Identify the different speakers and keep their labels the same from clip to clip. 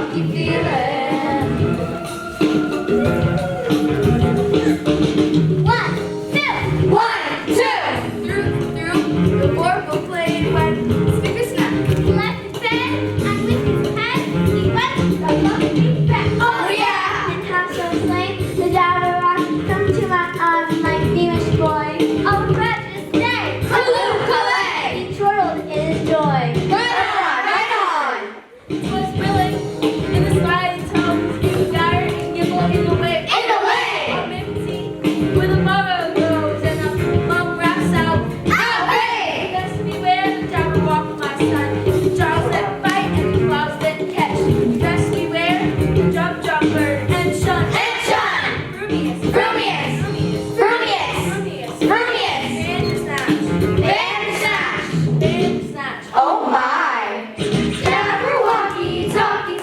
Speaker 1: funky feeling. One, two. Through the warble blade went speaker snap. Left his bed and with his head he went the funky back. Oh yeah! And how so slain the daughter rock come to my arms like Beamish boy. Oh precious day! Halloo, Calais! He chortled in his joy. Right on!
Speaker 2: It was brilliant in the sky until he was dire and gimble in the way.
Speaker 1: In the way!
Speaker 2: A mimsy with a mother goes and a mum raps out.
Speaker 1: Outrage!
Speaker 2: Best beware the Jabberwock, my son. The jaws that bite and the claws that catch. Best beware the jumper and shun.
Speaker 1: And shun!
Speaker 2: Frumious.
Speaker 1: Frumious! Frumious!
Speaker 2: Frumious.
Speaker 1: Frumious!
Speaker 2: Bandersnatch.
Speaker 1: Bandersnatch!
Speaker 2: Bandersnatch.
Speaker 1: Oh my! Jabberwocky, talkie,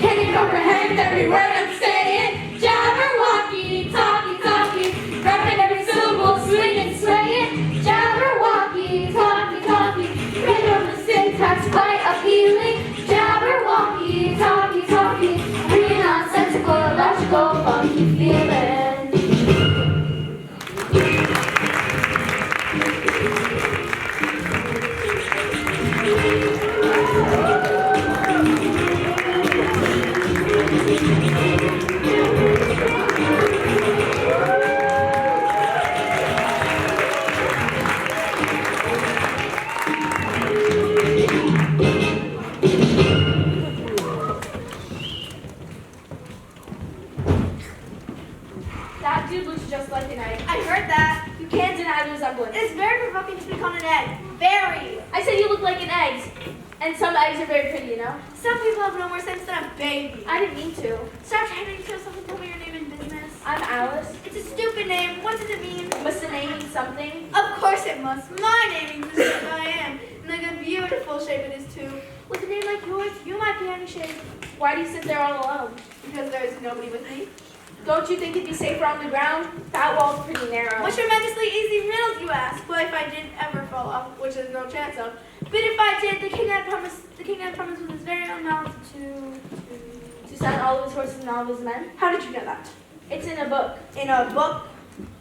Speaker 1: can you comprehend every word I'm saying? Jabberwocky, talkie, rapping every syllable, swinging, swaying. Jabberwocky, talkie, rhythm the syntax quite appealing. Jabberwocky, talkie, bringing nonsensical, illogical, funky feeling.
Speaker 2: That dude looks just like an egg.
Speaker 3: I heard that.
Speaker 2: You can't deny the resemblance.
Speaker 3: It is very provoking to be called an egg. Very.
Speaker 2: I said you look like an egg. And some eggs are very pretty, you know?
Speaker 3: Some people have no more sense than a baby.
Speaker 2: I didn't mean to.
Speaker 3: Stop trying to kill someone. Tell me your name and business.
Speaker 2: I'm Alice.
Speaker 3: It's a stupid name. What does it mean?
Speaker 2: Must the name mean something?
Speaker 3: Of course it must. My name means the shape I am. And like a beautiful shape it is too. With a name like yours, you might be any shape.
Speaker 2: Why do you sit there all alone?
Speaker 3: Because there is nobody with me.
Speaker 2: Don't you think it'd be safer on the ground? That wall's pretty narrow.
Speaker 3: What tremendously easy riddles you ask. Well, if I did ever fall off, which there's no chance of. But if I did, the king had promised with his very own mouth
Speaker 2: To send all of his horses and all of his men?
Speaker 3: How did you know that?
Speaker 2: It's in a book.
Speaker 3: In a book?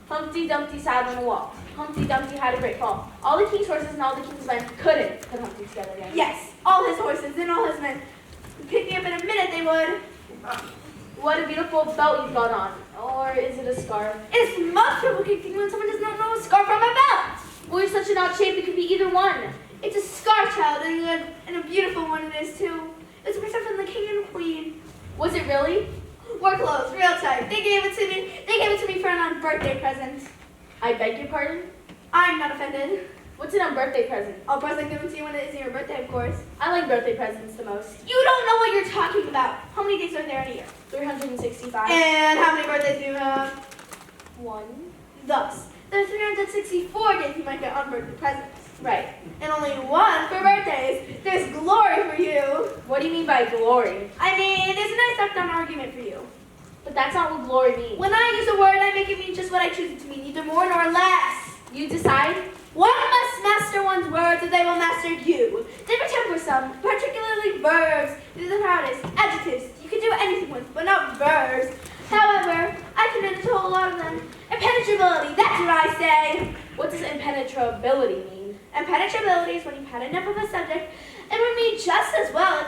Speaker 2: Humpty Dumpty sat on a wall. Humpty Dumpty had a great fall. All the king's horses and all the king's men couldn't put Humpty together again.
Speaker 3: Yes, all his horses and all his men. Pick me up in a minute, they would.
Speaker 2: What a beautiful belt you've got on. Or is it a scarf?
Speaker 3: It's most provoking thing when someone does not know a scarf from a belt.
Speaker 2: Well, you're such an odd shape, it could be either one.
Speaker 3: It's a scarf, child, and a beautiful one it is too. It's a present from the king and queen.
Speaker 2: Was it really?
Speaker 3: War clothes, real tight. They gave it to me. They gave it to me for an birthday present.
Speaker 2: I beg your pardon?
Speaker 3: I'm not offended.
Speaker 2: What's an birthday present?
Speaker 3: A present given to you when it isn't your birthday, of course.
Speaker 2: I like birthday presents the most.
Speaker 3: You don't know what you're talking about. How many days are there in a year?
Speaker 2: 365.
Speaker 3: And how many birthdays do you have?
Speaker 2: One.
Speaker 3: Thus, there's 364 days you might get on birthday presents.
Speaker 2: Right.
Speaker 3: And only one for birthdays. There's glory for you.
Speaker 2: What do you mean by glory?
Speaker 3: I mean, there's a nice knockdown argument for you.
Speaker 2: But that's not what glory means.
Speaker 3: When I use a word, I make it mean just what I choose it to mean, neither more nor less.
Speaker 2: You decide?
Speaker 3: One must master one's words, or they will master you. They were tempersome, particularly verbs. These are the hardest. Adjectives, you can do anything with, but not verbs. However, I can manage a whole lot of them. Impenetrability, that's what I say.
Speaker 2: What does impenetrability mean?
Speaker 3: Impenetrability is when you've had enough of a subject, and would mean just as well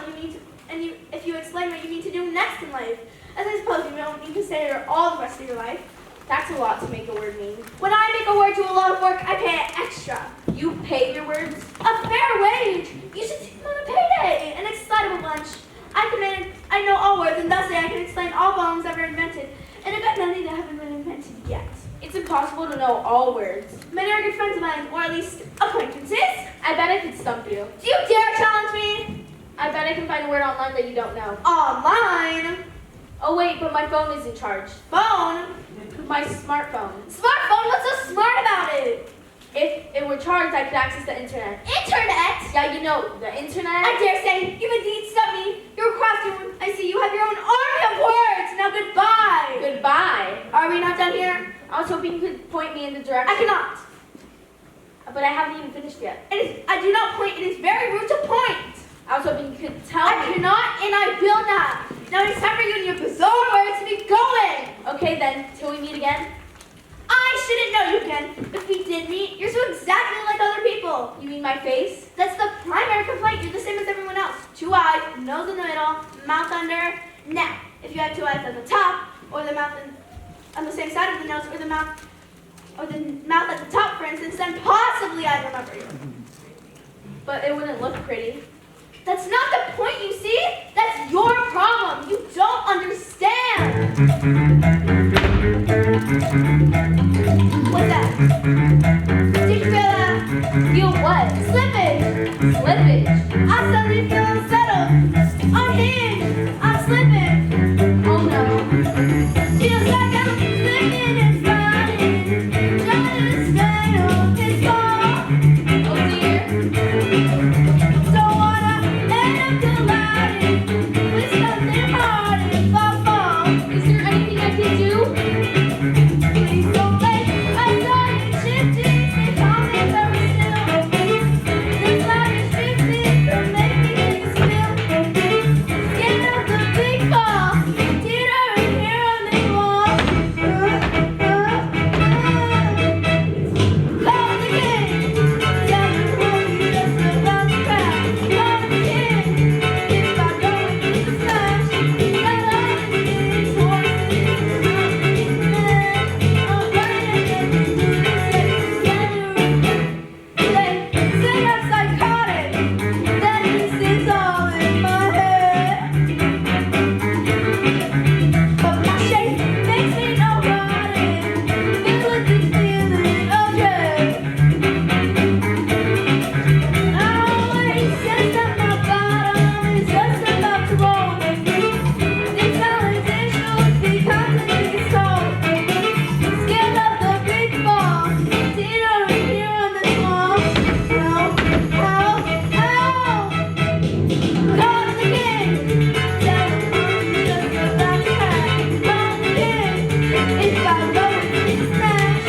Speaker 3: if you explain what you mean to do next in life. As I suppose you don't need to say it all the rest of your life.
Speaker 2: That's a lot to make a word mean.
Speaker 3: When I make a word do a lot of work, I pay it extra.
Speaker 2: You pay your words?
Speaker 3: A fair wage. You should see them on a payday. An excitable bunch. I know all words, and thus I can explain all poems ever invented. And I bet many that haven't been invented yet.
Speaker 2: It's impossible to know all words.
Speaker 3: Many are good friends of mine, or at least acquaintances.
Speaker 2: I bet I could stump you.
Speaker 3: Do you dare challenge me?
Speaker 2: I bet I can find a word online that you don't know.
Speaker 3: Online?
Speaker 2: Oh wait, but my phone isn't charged.
Speaker 3: Phone?
Speaker 2: My smartphone.
Speaker 3: Smartphone? What's so smart about it?
Speaker 2: If it were charged, I could access the internet.
Speaker 3: Internet?
Speaker 2: Yeah, you know, the internet.
Speaker 3: I dare say, you indeed stop me. You're crafty. I see you have your own army of words. Now goodbye.
Speaker 2: Goodbye.
Speaker 3: Are we not done here?
Speaker 2: I was hoping you could point me in the direction.
Speaker 3: I cannot.
Speaker 2: But I haven't even finished yet.
Speaker 3: I do not point. It is very rude to point.
Speaker 2: I was hoping you could tell
Speaker 3: I
Speaker 2: me.
Speaker 3: cannot and I will not. Now it's time for you and your bizarre words to be going.
Speaker 2: Okay then, till we meet again.
Speaker 3: I shouldn't know you again. If we did meet, you're so exactly like other people.
Speaker 2: You mean my face?
Speaker 3: That's the primary complaint. You're the same as everyone else. 2 eyes, nose in the middle, mouth under. Now, if you had 2 eyes at the top, or the mouth on the same side of the nose, or the mouth at the top, for instance, then possibly I'd remember you.
Speaker 2: But it wouldn't look pretty.
Speaker 3: That's not the point, you see? That's your problem. You don't understand. What's that? Did you feel that?
Speaker 2: Feel what?
Speaker 3: Slippage.
Speaker 2: Slippage.
Speaker 3: I suddenly feel unsettled. Unhinged. I'm slipping.
Speaker 2: Oh no.
Speaker 3: Feels like I'm slipping and sliding. Trying to stay on this ball.
Speaker 2: Oh dear.
Speaker 3: Don't wanna end up colliding with something hard if I fall.
Speaker 2: Is there anything I can do?
Speaker 3: Please don't make a sudden shifting and call me very still. The slightest shifting will make me think still. Skin of the big ball, teetering here on this wall. Call the king, tell me who you just about to crack. Call the king, if I go into the smash. Got all the king's horses, I'm burning into the center. They say I'm psychotic, that this is all in my head. But my shape makes me nobody, filled with this feeling of dread. I always sense that my bottom is just about to roll. These validation should be constantly cold. Scared of the big ball, teetering here on this wall. Help, help, help. Call the king, tell him I'm just about to crack. Call the king, if I go into the smash.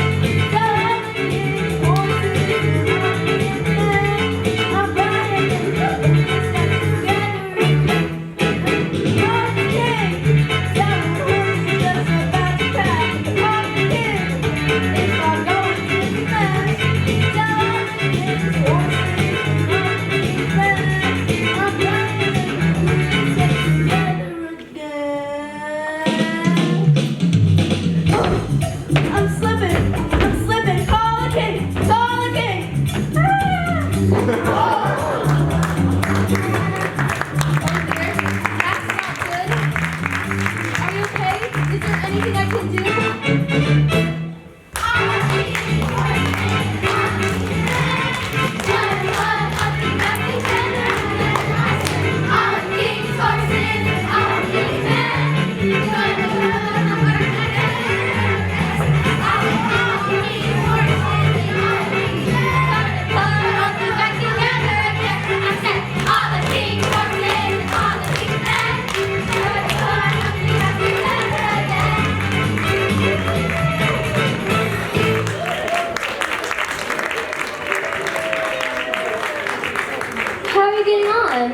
Speaker 3: Tell all the king's horses I'm riding into the gathering. Call the king, tell him I'm just about to crack. Call the king, if I go into the smash. Tell all the king's horses I'm riding into the gathering. I'm slipping, call the king, call the king. Ah!
Speaker 2: Oh dear. That's not good. Are you okay? Is there anything I can do?
Speaker 1: How are you getting on?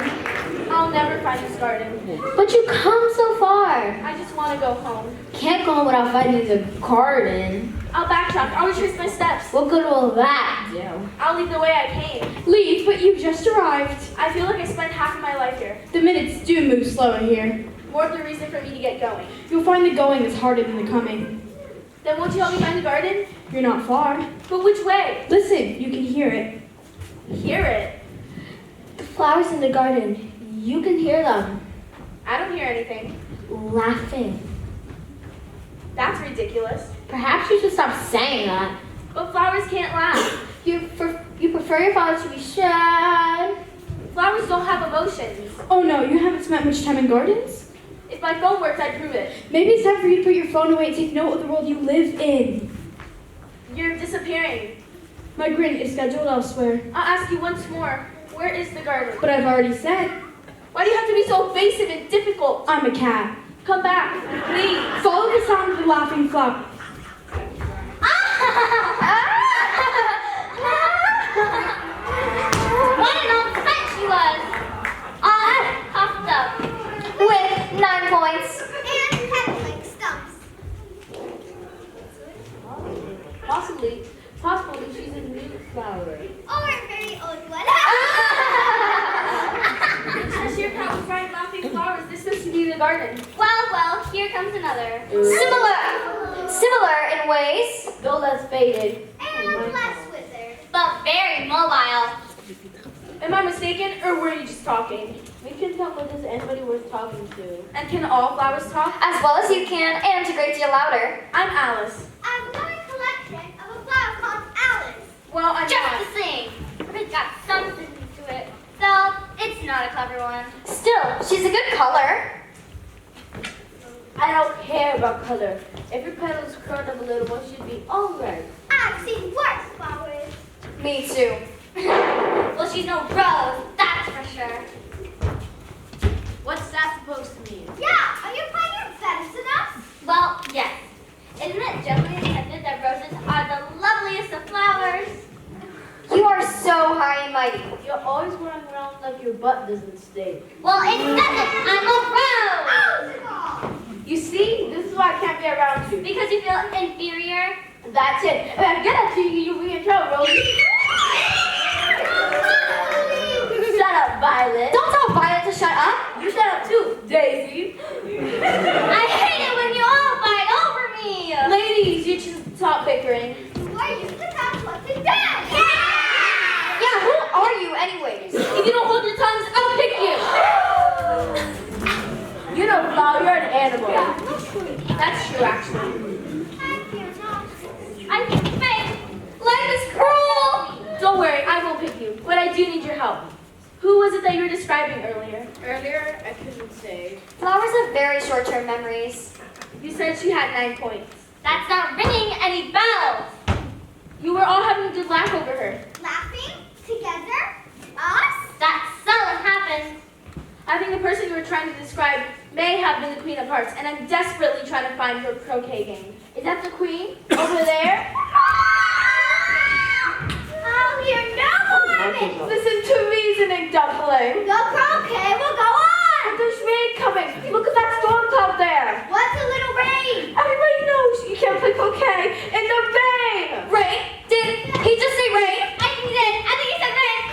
Speaker 2: I'll never find this garden.
Speaker 1: But you come so far.
Speaker 2: I just want to go home.
Speaker 1: Can't go home without finding the garden.
Speaker 2: I'll backtrack. I'll retrace my steps.
Speaker 1: What good will that do?
Speaker 2: I'll leave the way I came.
Speaker 4: Leave, but you've just arrived.
Speaker 2: I feel like I spent half of my life here.
Speaker 4: The minutes do move slower here.
Speaker 2: More the reason for me to get going.
Speaker 4: You'll find the going is harder than the coming.
Speaker 2: Then won't you help me find the garden?
Speaker 4: You're not far.
Speaker 2: But which way?
Speaker 4: Listen, you can hear it.
Speaker 2: Hear it.
Speaker 1: The flowers in the garden, you can hear them
Speaker 2: I don't hear anything.
Speaker 1: laughing.
Speaker 2: That's ridiculous.
Speaker 1: Perhaps you should stop saying that.
Speaker 2: But flowers can't laugh.
Speaker 1: You prefer your flowers to be sad.
Speaker 2: Flowers don't have emotions.
Speaker 4: Oh no, you haven't spent much time in gardens?
Speaker 2: If my phone works, I'd prove it.
Speaker 4: Maybe it's time for you to put your phone away and take note of the world you live in.
Speaker 2: You're disappearing.
Speaker 4: My grin is scheduled elsewhere.
Speaker 2: I'll ask you once more. Where is the garden?
Speaker 4: But I've already said,
Speaker 2: Why do you have to be so evasive and difficult?
Speaker 4: I'm a cat.
Speaker 2: Come back, please.
Speaker 4: Follow the sound of the laughing flock.
Speaker 1: What an old fight she was! points.
Speaker 5: And peddling stumps.
Speaker 2: Possibly she's a new flower.
Speaker 5: Or a very old one.
Speaker 2: Since you're probably trying laughing flowers, this must be the garden.
Speaker 1: Well, here comes another. Similar in ways,
Speaker 2: Though less faded.
Speaker 5: And less withered.
Speaker 1: but very mobile.
Speaker 2: Am I mistaken, or were you just talking?
Speaker 6: We can tell whether there's anybody worth talking to.
Speaker 2: And can all flowers talk?
Speaker 1: As well as you can, and a great deal louder.
Speaker 2: I'm Alice.
Speaker 5: I've got a collection of a flower called Alice.
Speaker 2: Well, I'm
Speaker 1: Just
Speaker 2: not.
Speaker 1: the same. It's got something to it. Though, it's not a clever one. Still, she's a good color.
Speaker 6: I don't care about color. If your petals curled up a little more, she'd be alright.
Speaker 5: I've seen worse flowers.
Speaker 1: Me too. Well, she's no rose, that's for sure.
Speaker 6: What's that supposed to mean?
Speaker 5: Yeah, are you playing medicine us?
Speaker 1: Well, yes. Isn't it generally accepted that roses are the loveliest of flowers? You are so high and mighty.
Speaker 6: You're always running around like your butt doesn't stink.
Speaker 1: Well, it doesn't. I'm a rose.
Speaker 5: Rose!
Speaker 2: You see, this is why I can't be around you.
Speaker 1: Because you feel inferior.
Speaker 2: That's it. If I get that to you, you'll be in trouble, Rosie.
Speaker 6: Shut up, Violet.
Speaker 1: Don't tell Violet to shut up.
Speaker 2: You shut up too, Daisy.
Speaker 1: I hate it when you all fight over me.
Speaker 2: Ladies, you should stop bickering.
Speaker 5: Why you can have what's in bed?
Speaker 1: Yeah, who are you anyways?
Speaker 2: If you don't hold your tongues, I'll pick you. You know, Flo, you're an animal. That's true, actually.
Speaker 5: I fear not.
Speaker 1: I think fate. Life is cruel.
Speaker 2: Don't worry, I won't pick you, but I do need your help. Who was it that you were describing earlier?
Speaker 6: Earlier, I couldn't say.
Speaker 1: Flowers have very short-term memories.
Speaker 2: You said she had 9 points.
Speaker 1: That's not ringing any bells.
Speaker 2: You were all having a good laugh over her.
Speaker 5: Laughing? Together? Us?
Speaker 1: That seldom happens.
Speaker 2: I think the person you were trying to describe may have been the Queen of Hearts, and I'm desperately trying to find her croquet game. Is that the Queen? Over there?
Speaker 5: I'll hear no more of it.
Speaker 2: Listen to reasoning, dumpling.
Speaker 5: The croquet will go on.
Speaker 2: But there's rain coming. Look at that storm cloud there.
Speaker 5: What's a little rain?
Speaker 2: Everybody knows you can't play croquet in the rain.
Speaker 1: Rain? Did he just say rain? I think he did. I think he said rain.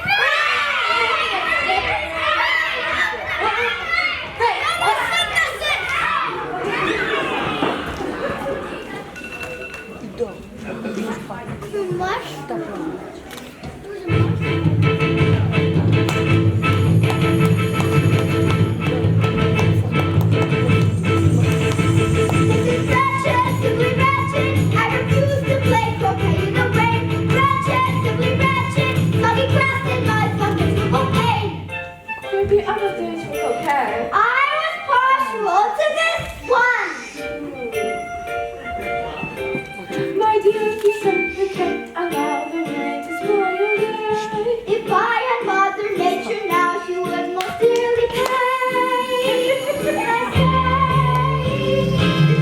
Speaker 2: There'd be other things for croquet.
Speaker 5: I was partial to this one.
Speaker 2: My dear, you simply can't allow the rain to spoil your day.
Speaker 5: If I had Mother Nature now, she would most dearly pay. And I say, this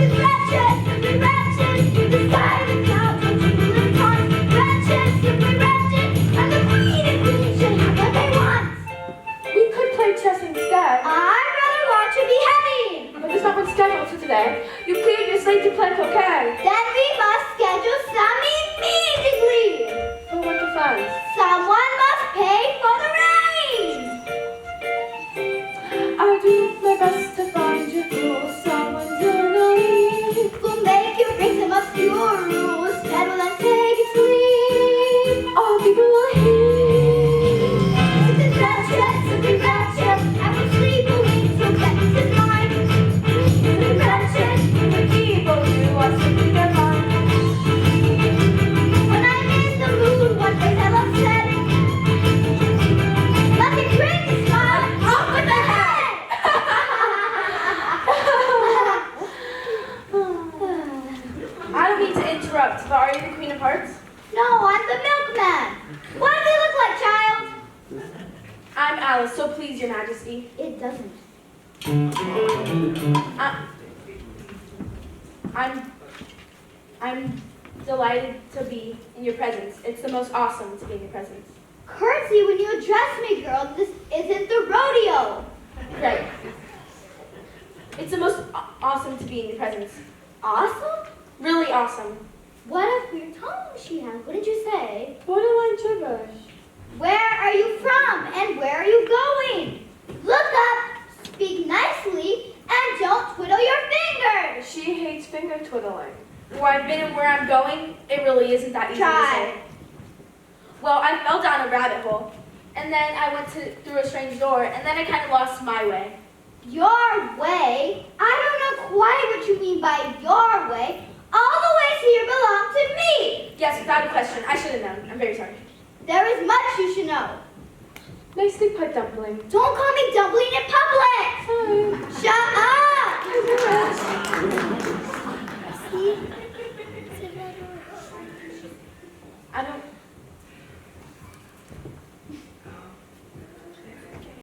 Speaker 5: is wretched, simply wretched. The sky, the clouds, the jubilant cause. Wretched, simply wretched. And the queen and queen should have what they want.
Speaker 2: We could play chess instead.
Speaker 5: I'd rather watch you be heavy.
Speaker 2: But there's not been scheduled for today. You cleared your slate to play croquet.
Speaker 5: Then we must schedule some immediately.
Speaker 2: For what the funds?
Speaker 5: Someone must pay for the rain.
Speaker 2: I'll do my best to find you through someone's journey.
Speaker 5: We'll make you break some obscure rules. Settle and take it free.
Speaker 2: All people will hear.
Speaker 5: This is wretched, simply wretched. I will sleep a week till death is mine. Simply wretched.
Speaker 2: The people do are simply their mind.
Speaker 5: When I'm in the mood, what they have said. Nothing brings a smile. Off with the head.
Speaker 2: I don't mean to interrupt, but are you the Queen of Hearts?
Speaker 5: No, I'm the milkman. What does he look like, child?
Speaker 2: I'm Alice, so please, Your Majesty.
Speaker 5: It doesn't.
Speaker 2: I'm delighted to be in your presence. It's the most awesome to be in your presence.
Speaker 5: Curtsy when you address me, girl. This isn't the rodeo.
Speaker 2: Right. It's the most
Speaker 3: awesome to be in your presence.
Speaker 5: Awesome?
Speaker 3: Really awesome.
Speaker 5: What a weird tone she has. What did you say?
Speaker 3: Borderline gibberish.
Speaker 5: Where are you from and where are you going? Look up, speak nicely, and don't twiddle your fingers.
Speaker 3: She hates finger twiddling. Where I've been and where I'm going, it really isn't that easy to
Speaker 5: Try.
Speaker 3: say. Well, I fell down a rabbit hole, and then I went through a strange door, and then I kind of lost my way.
Speaker 5: Your way? I don't know quite what you mean by your way. All the ways here belong to me.
Speaker 3: Yes, without a question. I should have known. I'm very sorry.
Speaker 5: There is much you should know.
Speaker 3: Nicely put, Dumpling.
Speaker 5: Don't call me Dumpling